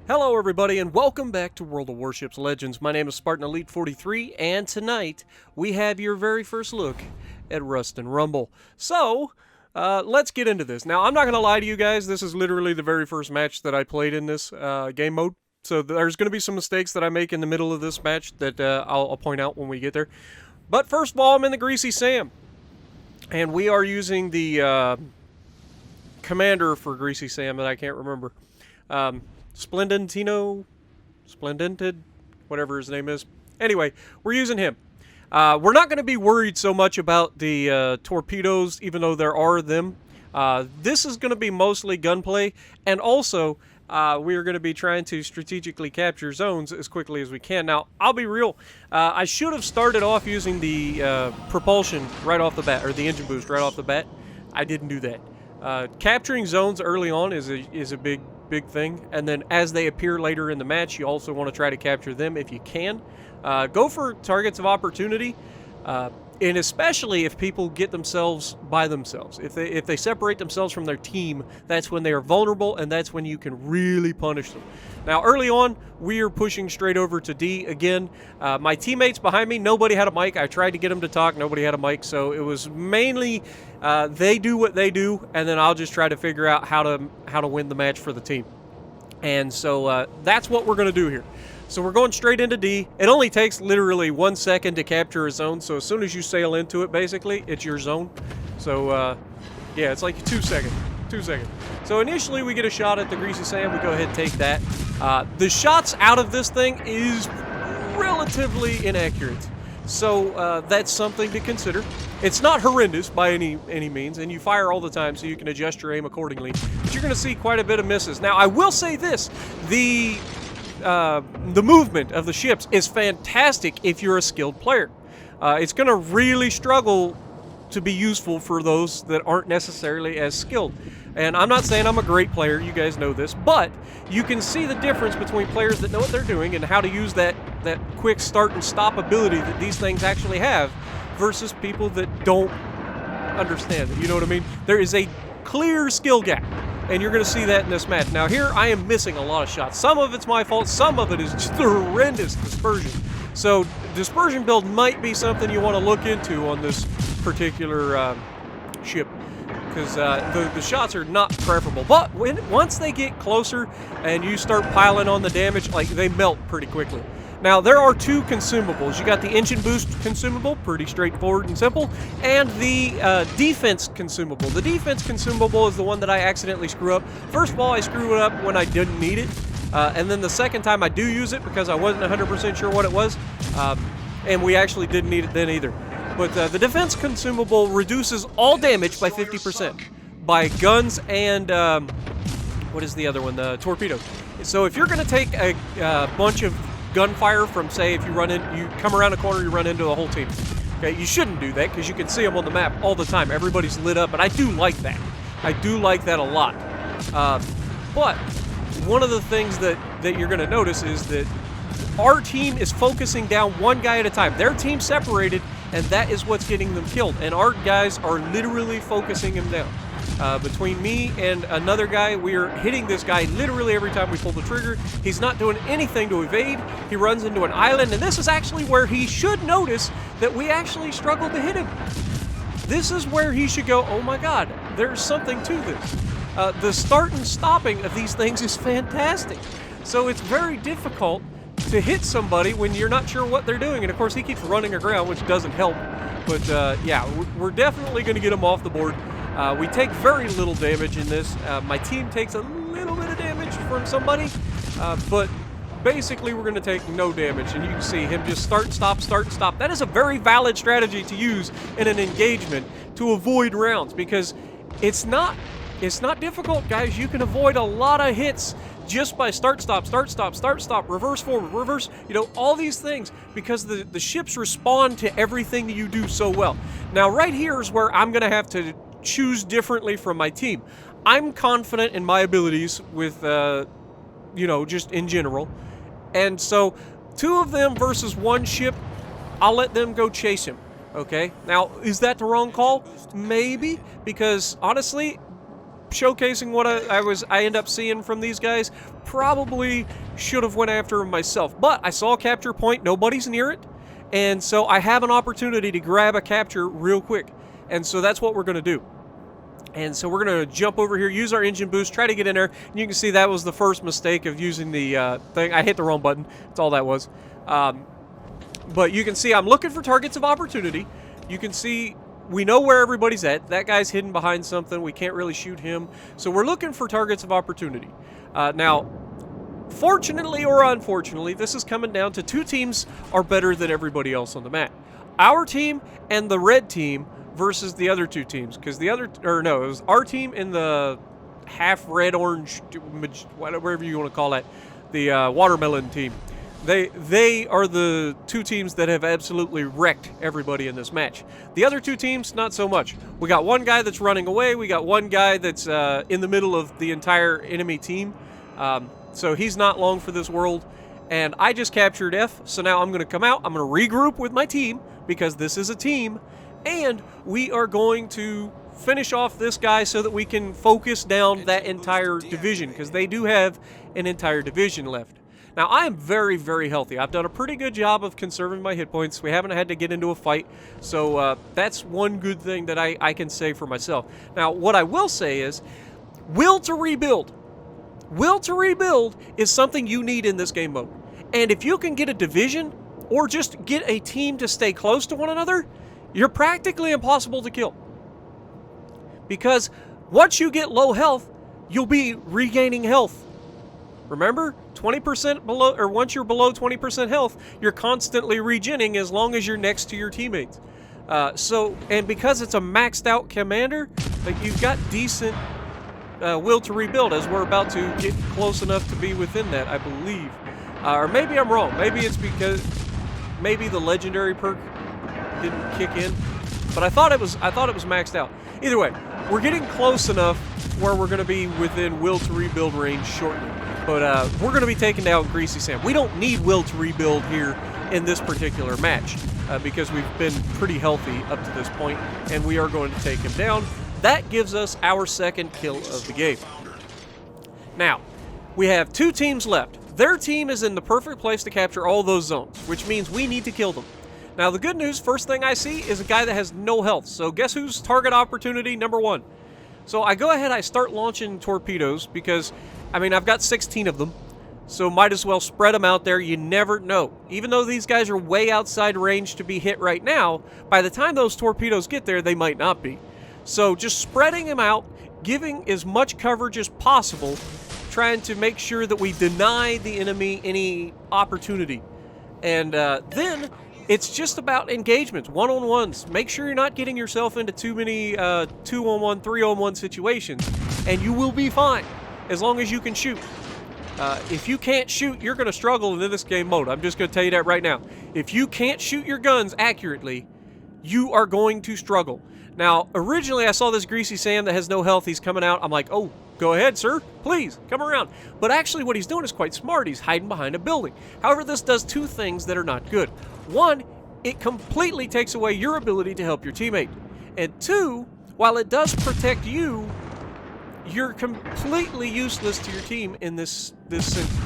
Hello everybody and welcome back to World of Warships Legends. My name is Spartan Elite 43 and tonight we have your very first look at Rust and Rumble. So, let's get into this. Now, I'm not going to lie to you guys, this is literally the very first match that I played in this game mode. So there's going to be some mistakes that I make in the middle of this match that I'll point out when we get there. But first of all, I'm in the Greasy Sam. And we are using the commander for Greasy Sam that I can't remember. Splendentino, whatever his name is. Anyway, we're using him. We're not going to be worried so much about the torpedoes, even though there are them. This is going to be mostly gunplay, and also we are going to be trying to strategically capture zones as quickly as we can. Now, I'll be real. I should have started off using the propulsion right off the bat, or the engine boost right off the bat. I didn't do that. Capturing zones early on is a big thing, and then as they appear later in the match, you also want to try to capture them if you can. Go for targets of opportunity, and especially if people get themselves by themselves. If they separate themselves from their team, that's when they are vulnerable, and that's when you can really punish them. Now, early on, we are pushing straight over to D again. My teammates behind me, nobody had a mic. I tried to get them to talk, nobody had a mic, so it was mainly they do what they do, and then I'll just try to figure out how to win the match for the team. And so that's what we're going to do here. So we're going straight into D. It only takes literally 1 second to capture a zone, so as soon as you sail into it, basically, it's your zone. So, yeah, it's like 2 seconds. 2 seconds. So initially we get a shot at the Greasy Sam. We go ahead and take that. The shots out of this thing is relatively inaccurate. So that's something to consider. It's not horrendous by any means, and you fire all the time so you can adjust your aim accordingly. But you're going to see quite a bit of misses. Now, I will say this. The movement of the ships is fantastic if you're a skilled player. It's going to really struggle to be useful for those that aren't necessarily as skilled. And I'm not saying I'm a great player, you guys know this, but you can see the difference between players that know what they're doing and how to use that quick start and stop ability that these things actually have versus people that don't understand it. You know what I mean? There is a clear skill gap. And you're going to see that in this match. Now here, I am missing a lot of shots. Some of it's my fault. Some of it is just horrendous dispersion. So dispersion build might be something you want to look into on this particular ship. Because the shots are not preferable. But once they get closer and you start piling on the damage, like, they melt pretty quickly. Now, there are two consumables. You got the engine boost consumable, pretty straightforward and simple, and the defense consumable. The defense consumable is the one that I accidentally screw up. First of all, I screw it up when I didn't need it, and then the second time I do use it because I wasn't 100% sure what it was, and we actually didn't need it then either. But the defense consumable reduces all damage by 50% by guns and, what is the other one? The torpedoes. So if you're going to take a bunch of gunfire from, say, if you come around a corner, you run into the whole team. Okay, you shouldn't do that because you can see them on the map all the time. Everybody's lit up, and I do like that. I do like that a lot. But one of the things that you're going to notice is that our team is focusing down one guy at a time. Their team's separated, and that is what's getting them killed. And our guys are literally focusing him down. Between me and another guy, we are hitting this guy literally every time we pull the trigger. He's not doing anything to evade. He runs into an island, and this is actually where he should notice that we actually struggled to hit him. This is where he should go, oh my god, there's something to this. The start and stopping of these things is fantastic. So it's very difficult to hit somebody when you're not sure what they're doing. And of course, he keeps running aground, which doesn't help. But yeah, we're definitely going to get him off the board. We take very little damage in this. My team takes a little bit of damage from somebody, but basically we're going to take no damage. And you can see him just start, stop, start, stop. That is a very valid strategy to use in an engagement to avoid rounds, because it's not difficult, guys. You can avoid a lot of hits just by start, stop, start, stop, start, stop, reverse, forward, reverse, you know, all these things, because the ships respond to everything that you do so well. Now, right here is where I'm going to have to choose differently from my team. I'm confident in my abilities with, you know, just in general. And so, two of them versus one ship, I'll let them go chase him, okay? Now, is that the wrong call? Maybe, because honestly, showcasing what I end up seeing from these guys. Probably should have went after him myself, but I saw a capture point. Nobody's near it, and so I have an opportunity to grab a capture real quick, and so that's what we're going to do. And so we're going to jump over here, use our engine boost, try to get in there. And you can see that was the first mistake of using the thing. I hit the wrong button. That's all that was. But you can see I'm looking for targets of opportunity. You can see we know where everybody's at. That guy's hidden behind something. We can't really shoot him. So we're looking for targets of opportunity. Now, fortunately or unfortunately, this is coming down to two teams are better than everybody else on the map. Our team and the red team versus the other two teams, because it was our team and the half red orange, whatever you want to call that, the watermelon team. They are the two teams that have absolutely wrecked everybody in this match. The other two teams, not so much. We got one guy that's running away. We got one guy that's in the middle of the entire enemy team. So he's not long for this world. And I just captured F, so now I'm going to come out. I'm going to regroup with my team, because this is a team. And we are going to finish off this guy so that we can focus down that entire division, because they do have an entire division left. Now, I am very, very healthy. I've done a pretty good job of conserving my hit points. We haven't had to get into a fight, so that's one good thing that I can say for myself. Now, what I will say is, will to rebuild. Will to rebuild is something you need in this game mode. And if you can get a division, or just get a team to stay close to one another, you're practically impossible to kill. Because once you get low health, you'll be regaining health. Remember, 20% below, or once you're below 20% health, you're constantly regenning as long as you're next to your teammates. And because it's a maxed out commander, you've got decent will to rebuild, as we're about to get close enough to be within that, I believe. Or maybe I'm wrong. Maybe it's because maybe the legendary perk didn't kick in, but I thought it was maxed out. Either way, we're getting close enough where we're going to be within will to rebuild range shortly. But we're going to be taking down Greasy Sam. We don't need will to rebuild here in this particular match because we've been pretty healthy up to this point, and we are going to take him down. That gives us our second kill of the game. Now, we have two teams left. Their team is in the perfect place to capture all those zones, which means we need to kill them. Now, the good news, first thing I see is a guy that has no health. So guess who's target opportunity number one? So I go ahead, I start launching torpedoes because, I mean, I've got 16 of them. So might as well spread them out there. You never know. Even though these guys are way outside range to be hit right now, by the time those torpedoes get there, they might not be. So just spreading them out, giving as much coverage as possible, trying to make sure that we deny the enemy any opportunity. And then it's just about engagements, one-on-ones. Make sure you're not getting yourself into too many 2-on-1, 3-on-1 situations, and you will be fine as long as you can shoot. If you can't shoot, you're going to struggle in this game mode. I'm just going to tell you that right now. If you can't shoot your guns accurately, you are going to struggle. Now, originally I saw this Greasy Sam that has no health. He's coming out. I'm like, oh, go ahead, sir. Please, come around. But actually what he's doing is quite smart. He's hiding behind a building. However, this does two things that are not good. One, it completely takes away your ability to help your teammate. And two, while it does protect you, you're completely useless to your team in this sense.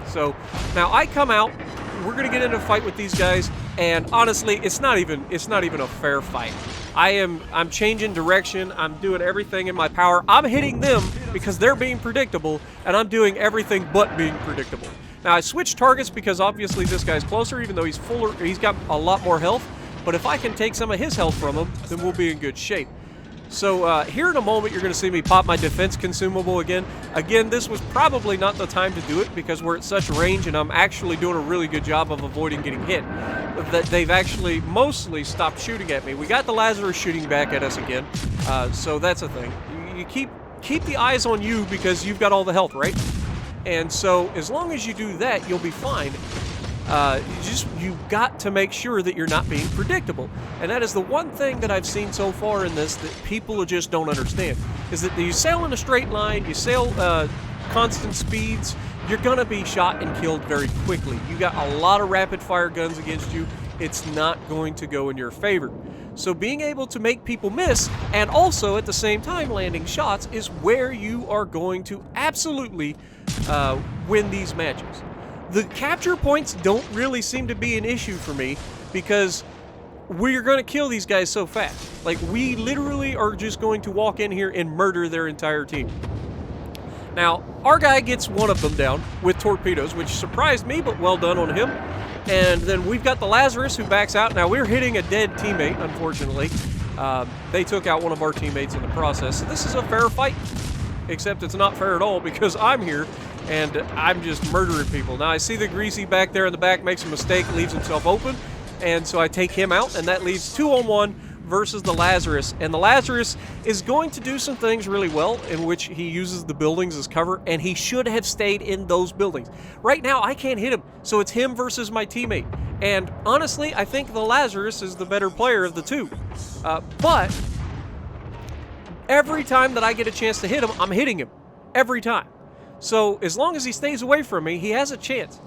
So, now I come out. We're going to get in a fight with these guys. And honestly, it's not even a fair fight. I'm changing direction. I'm doing everything in my power. I'm hitting them because they're being predictable, and I'm doing everything but being predictable. Now I switched targets because obviously this guy's closer, even though he's got a lot more health. But if I can take some of his health from him, then we'll be in good shape. So here in a moment, you're going to see me pop my defense consumable again. Again, this was probably not the time to do it because we're at such range, and I'm actually doing a really good job of avoiding getting hit. That they've actually mostly stopped shooting at me. We got the Lazarus shooting back at us again, so that's a thing. You keep the eyes on you because you've got all the health, right? And so as long as you do that, you'll be fine. You've got to make sure that you're not being predictable. And that is the one thing that I've seen so far in this that people just don't understand, is that you sail in a straight line, you sail constant speeds, you're going to be shot and killed very quickly. You got a lot of rapid fire guns against you. It's not going to go in your favor. So being able to make people miss and also at the same time landing shots is where you are going to absolutely win these matches. The capture points don't really seem to be an issue for me because we're going to kill these guys so fast. Like, we literally are just going to walk in here and murder their entire team. Now, our guy gets one of them down with torpedoes, which surprised me, but well done on him. And then we've got the Lazarus who backs out. Now, we're hitting a dead teammate, unfortunately. They took out one of our teammates in the process. So this is a fair fight, except it's not fair at all because I'm here and I'm just murdering people. Now, I see the Greasy back there in the back makes a mistake, leaves himself open, and so I take him out, and that leaves 2-on-1 versus the Lazarus. And the Lazarus is going to do some things really well in which he uses the buildings as cover, and he should have stayed in those buildings. Right now, I can't hit him, so it's him versus my teammate. And honestly, I think the Lazarus is the better player of the two. But every time that I get a chance to hit him, I'm hitting him. Every time. So as long as he stays away from me, he has a chance.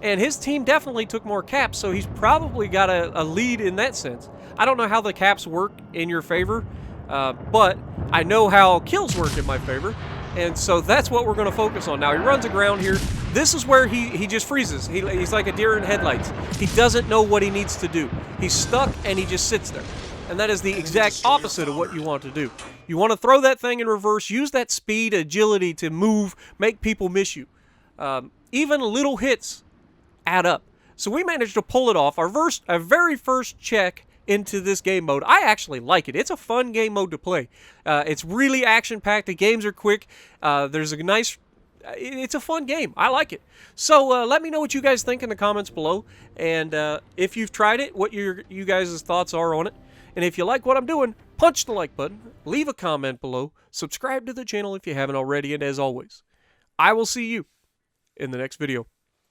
And his team definitely took more caps, so he's probably got a lead in that sense. I don't know how the caps work in your favor, but I know how kills work in my favor, and so that's what we're going to focus on. Now, he runs aground here. This is where he just freezes. He's like a deer in headlights. He doesn't know what he needs to do. He's stuck, and he just sits there. And that is the exact opposite of what you want to do. You want to throw that thing in reverse, use that speed, agility to move, make people miss you. Even little hits add up. So we managed to pull it off. Our very first check into this game mode. I actually like it. It's a fun game mode to play. It's really action-packed. The games are quick. There's a nice... It's a fun game. I like it. So let me know what you guys think in the comments below. And if you've tried it, what you guys' thoughts are on it. And if you like what I'm doing, punch the like button. Leave a comment below. Subscribe to the channel if you haven't already. And as always, I will see you in the next video.